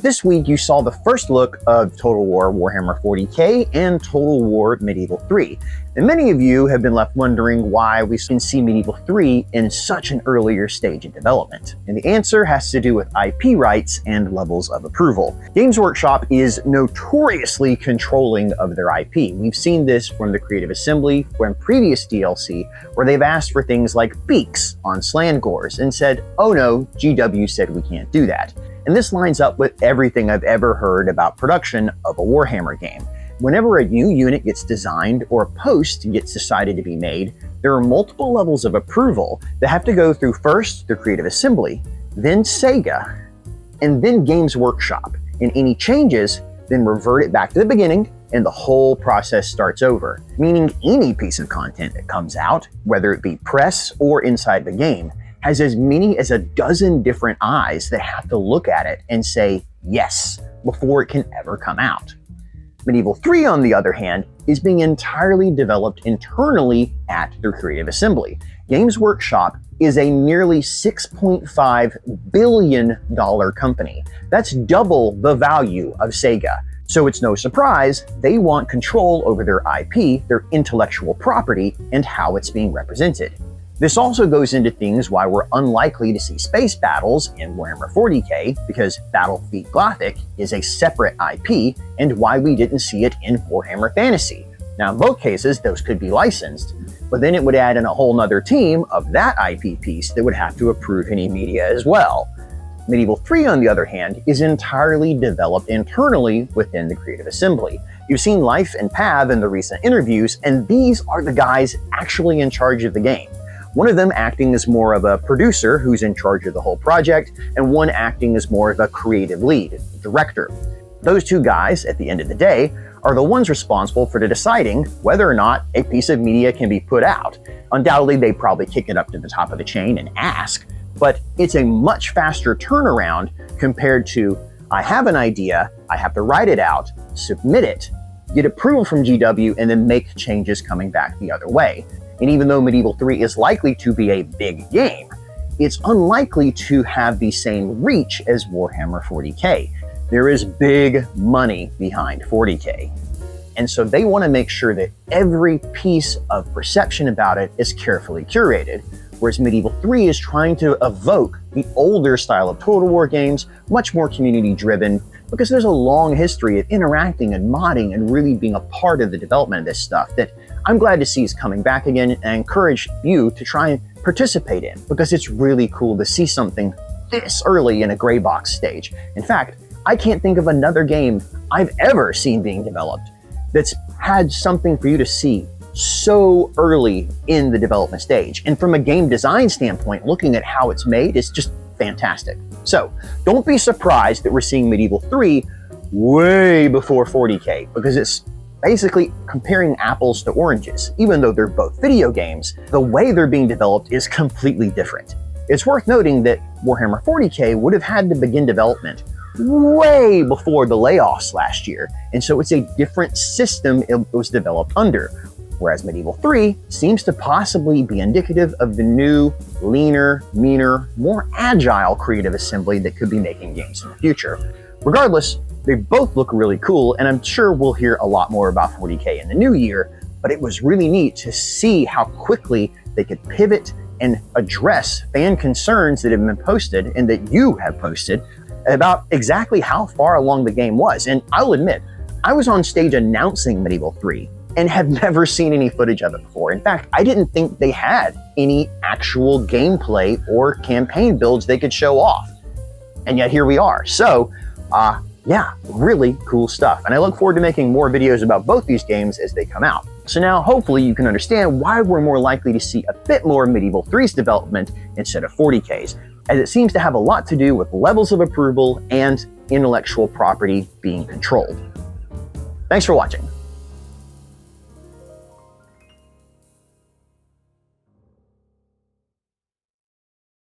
This week you saw the first look of Total War Warhammer 40k and Total War Medieval 3. And many of you have been left wondering why we can see Medieval 3 in such an earlier stage of development. And the answer has to do with IP rights and levels of approval. Games Workshop is notoriously controlling of their IP. We've seen this from the Creative Assembly, from previous DLC, where they've asked for things like beaks on Slangors and said, oh no, GW said we can't do that. And this lines up with everything I've ever heard about production of a Warhammer game. Whenever a new unit gets designed or a post gets decided to be made, there are multiple levels of approval that have to go through first the Creative Assembly, then Sega, and then Games Workshop. And any changes then revert it back to the beginning and the whole process starts over. Meaning any piece of content that comes out, whether it be press or inside the game, has as many as a dozen different eyes that have to look at it and say yes before it can ever come out. Medieval 3, on the other hand, is being entirely developed internally at their Creative Assembly. Games Workshop is a nearly $6.5 billion company. That's double the value of Sega. So it's no surprise they want control over their IP, their intellectual property, and how it's being represented. This also goes into things why we're unlikely to see space battles in Warhammer 40k, because Battlefield Gothic is a separate IP, and why we didn't see it in Warhammer Fantasy. Now in both cases, those could be licensed, but then it would add in a whole nother team of that IP piece that would have to approve any media as well. Medieval 3, on the other hand, is entirely developed internally within the Creative Assembly. You've seen Life and Pav in the recent interviews, and these are the guys actually in charge of the game. One of them acting as more of a producer who's in charge of the whole project, and one acting as more of a creative lead, director. Those two guys, at the end of the day, are the ones responsible for deciding whether or not a piece of media can be put out. Undoubtedly, they probably kick it up to the top of the chain and ask, but it's a much faster turnaround compared to, I have an idea, I have to write it out, submit it, get approval from GW, and then make changes coming back the other way. And even though Medieval 3 is likely to be a big game, it's unlikely to have the same reach as Warhammer 40k. There is big money behind 40k. And so they want to make sure that every piece of perception about it is carefully curated, whereas Medieval 3 is trying to evoke the older style of Total War games, much more community-driven, because there's a long history of interacting and modding and really being a part of the development of this stuff that I'm glad to see is coming back again, and I encourage you to try and participate in, because it's really cool to see something this early in a gray box stage. In fact, I can't think of another game I've ever seen being developed that's had something for you to see so early in the development stage. And from a game design standpoint, looking at how it's made is just fantastic. So don't be surprised that we're seeing Medieval 3 way before 40k, because it's basically comparing apples to oranges. Even though they're both video games, the way they're being developed is completely different. It's worth noting that Warhammer 40k would have had to begin development way before the layoffs last year, and so it's a different system it was developed under. Whereas Medieval 3 seems to possibly be indicative of the new, leaner, meaner, more agile Creative Assembly that could be making games in the future. Regardless, they both look really cool, and I'm sure we'll hear a lot more about 40k in the new year, but it was really neat to see how quickly they could pivot and address fan concerns that have been posted and that you have posted about exactly how far along the game was. And I'll admit, I was on stage announcing Medieval 3 and have never seen any footage of it before. In fact, I didn't think they had any actual gameplay or campaign builds they could show off. And yet here we are. So, yeah, really cool stuff. And I look forward to making more videos about both these games as they come out. So now hopefully you can understand why we're more likely to see a bit more Medieval 3's development instead of 40k's, as it seems to have a lot to do with levels of approval and intellectual property being controlled. Thanks for watching.